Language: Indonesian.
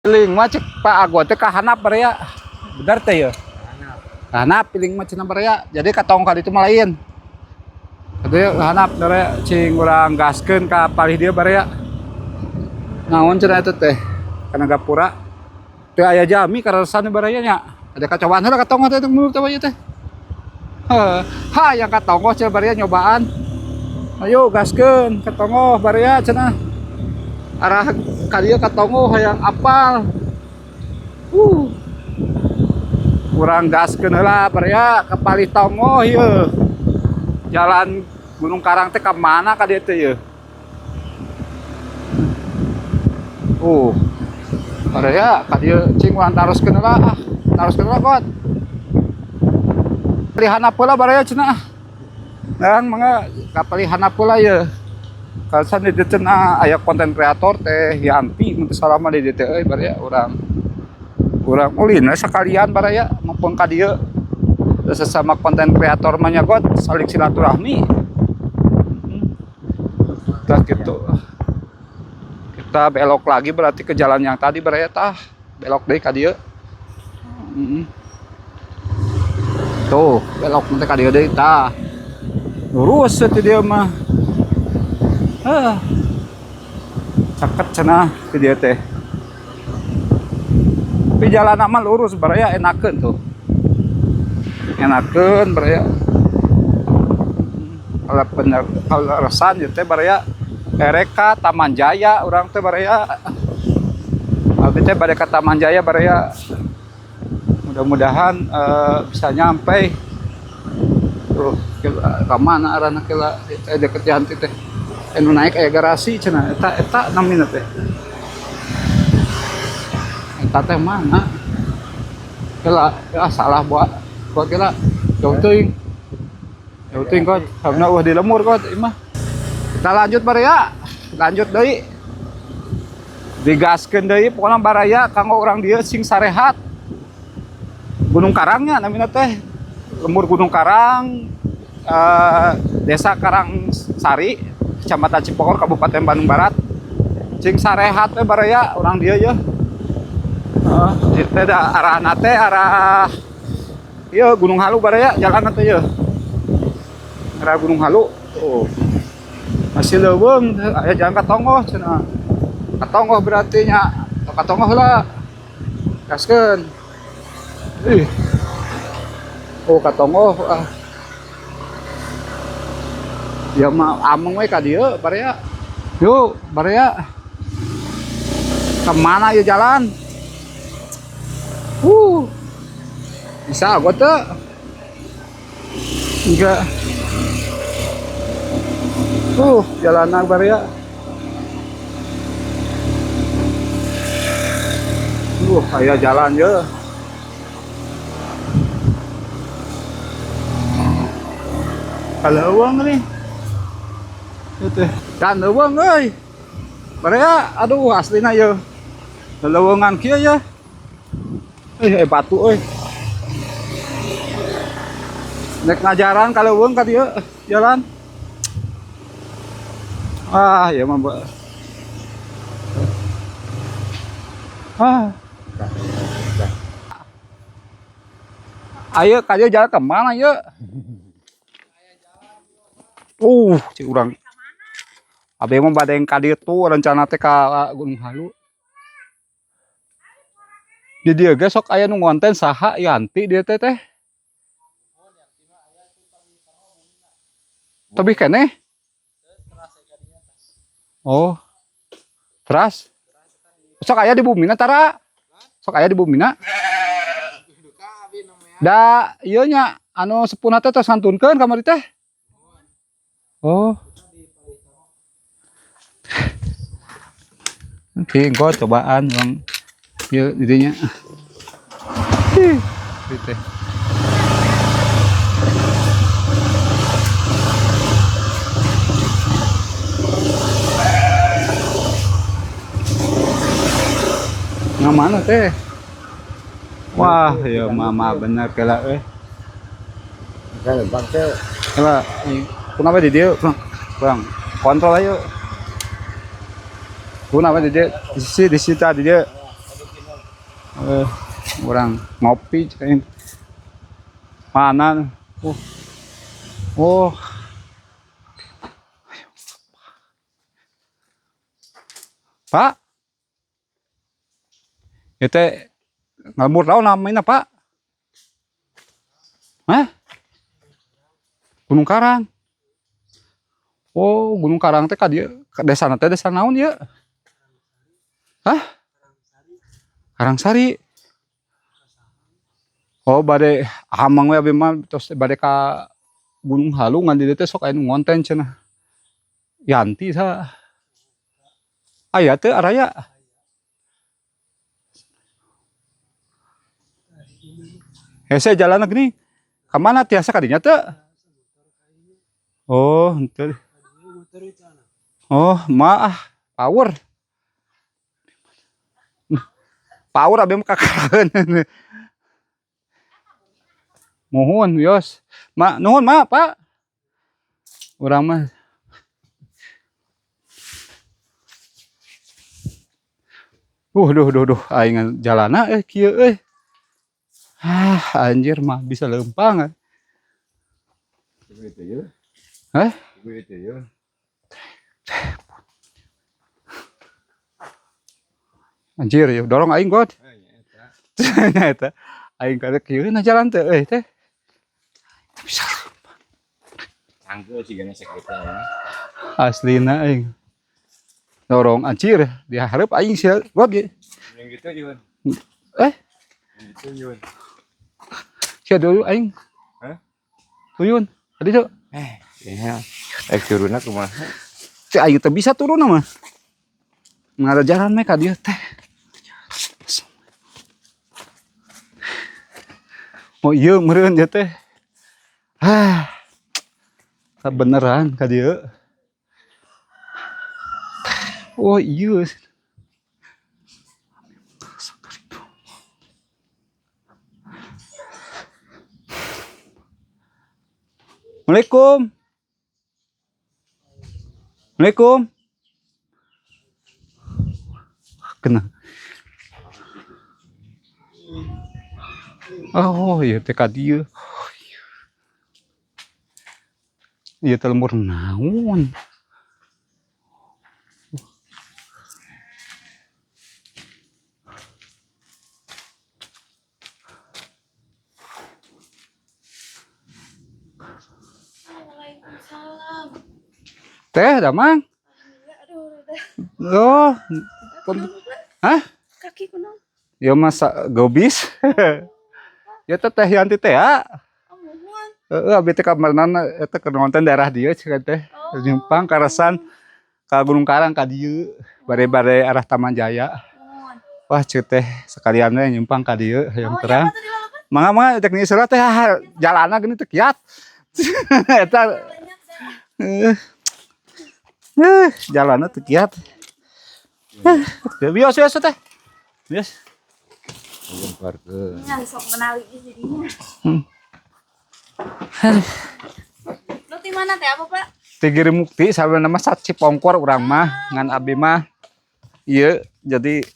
Piling mah cek Pak Ago teh kahanap barea. Bener teh ya. Kahanap piling mah cenah barea. Jadi katong kali itu mah lain. Jadi kahanap barea cing urang gaskeun ka palih dieu barea. Naon cenah eta teh? Kana gapura. Teu aya jami karasan barea nya. Ada kacauan heula katong teh menurut teh teh. Ha yang katong cenah barea nyobaan. Ayo gaskeun katong barea cenah. Arah kalian katongo hayang apal kurang gaskeun heula barea ka Palih Tongo ieu jalan Gunung Karang teh ka mana ka dieu teh ieu barea ka dieu cing urang taroskeun heula kot palihana heula barea cenah dan mangga ka palihana heula ieu kasan di cenah aya konten kreator teh Yanti mun salama di dieu teh euy barea urang ulin sakalian barea mumpung ka dieu sesama konten kreator mah nyagot saling silaturahmi tah gitu. Kita belok lagi berarti ke jalan yang tadi barea tah belok deui ka dieu tuh belok nanti ka dieu deui tah lurus teh dieu mah caket cenah ke dia teh. Tapi jalan mah lurus barea enakeun tuh. Enakeun barea. Kalau resan teh barea ereka Taman Jaya urang teh barea. Abi teh bade ka Taman Jaya barea. Mudah-mudahan bisa nyampe. Tuh, ka mana arahna kela deket Yanti teh. Anu naik aya garasi cenah eta namina teh. Eta teh mana? Kela salah buat kela jauh teuing kot hamna di lemur kot imah. Kita lanjut barea, lanjut deui. Digaskeun deui pokona baraya kanggo urang dieu sing sarehat. Gunung Karangnya namina teh. Lemur Gunung Karang Desa Karangsari Kecamatan Cipokor, Kabupaten Bandung Barat. Cing sarehat teh barea urang dieu ye. Teh arahna teh arah ieu Gunung Halu barea jalan teh ye. Arah Gunung Halu. Masih leuweung aya jalan Katongo cenah. Katongo berarti nya. Katongo heula. Gaskeun. Katongo ya mah ameng we ka dieu barea. Yuk barea. Kemana ya jalan? Bisa gua teh. Enggak. Jalanan barea. Aya jalan ye. Kaleuweung nih. Dan leuweung euy. Barea aduh aslina ye. Leuweungan kieu ya. Batu euy. Nek ngajaran kaleuweung ka dieu jalan. Ya mah. Ayo ka dieu jalan ke mana ye? Cik urang. Abi mah bade ka dieu tuh rencana teh ka Gunung Halu. Di dieu ge sok aya nu ngonten saha Yanti dieu teh. Tapi keneh. Teras. Sok aya di Bumina tara. Sok aya di Bumina. Da ieu nya anu sepuna teh tos santunkeun kamari teh. Tinggal cobaan bang, yuk didinya. Gitu. Yang mana teh? Wah, ya mama bener kela Bang teh. Kela, kenapa di dia? Bang, kontrol ayo. Kuna apa di dia? Di situ di dia. Orang ngopi cain. Mana? Oh, oh, Pak, itu ngamur tau namanya Pak? Hah? Gunung Karang. Oh, Gunung Karang teh ka dieu, desa teh desa naon ya? Hah? Karangsari. Oh, bade hamang we abi mah tos bade ka Gunung Halu ngan di dieu teh sok aya nu ngonten cenah. Yanti sa. Aya teu araya. Hese jalan gini. Ka mana tiasa ka dinya teu? Oh, henteu. Oh, maah power. Power abi mah kakaraeun. Nuhun, Yos. Nuhun, Pak. Urang mah duh aing jalana kieu anjir mah bisa lempang. Begitu ya. Hah? Begitu ya. Anjir ya dorong aing God. Eta aing kada kieu na jalan teh teh. Bisa Angke sih gana sakita ya. aslina aing. Dorong anjir dihareup aing sia God ge. Yang gitu Yun. Eh, Yang gitu Yun. sia dulu aing. Hah? Tuyun. Tadi tuh. Ya. Turunna kumaha? Si aing teh bisa turun mah. Ngada jalan mah ka dieu teh. Oh iya meureun ya teh. Beneran ka dieu. Oh iya. Assalamualaikum. Assalamualaikum. Kena. Oh iya teh ka dieu. Ieu teh lemur naon? Waalaikumsalam. Teh Damang. Aduh, udah. Oh. Hah? Kaki kunaon? Ya masa gobis. Ya teh Teh Yanti teh ya. Oh, mohon. Abi teh kamarna eta keur nonton daerah dieu cenah teh. Jumpang karasan ka Gunung Karang ka dieu. Bare-bare arah Taman Jaya. Mohon. Wah ceuk teh sekalian we nyumpang ka dieu hayang Oh, terang. iya, tadi lalapan? Mangga cek ni surat teh jalanna geuning teh kiat. Eta Banyak dah. jalanna teh kiat. Bios teh. Bios. Lemparkeun. Nah, sok menali jadinya. Lu di mana teh apa, Pak? Tigiri Mukti sabana mah Cipongkor urang mah ngan abi mah ieu jadi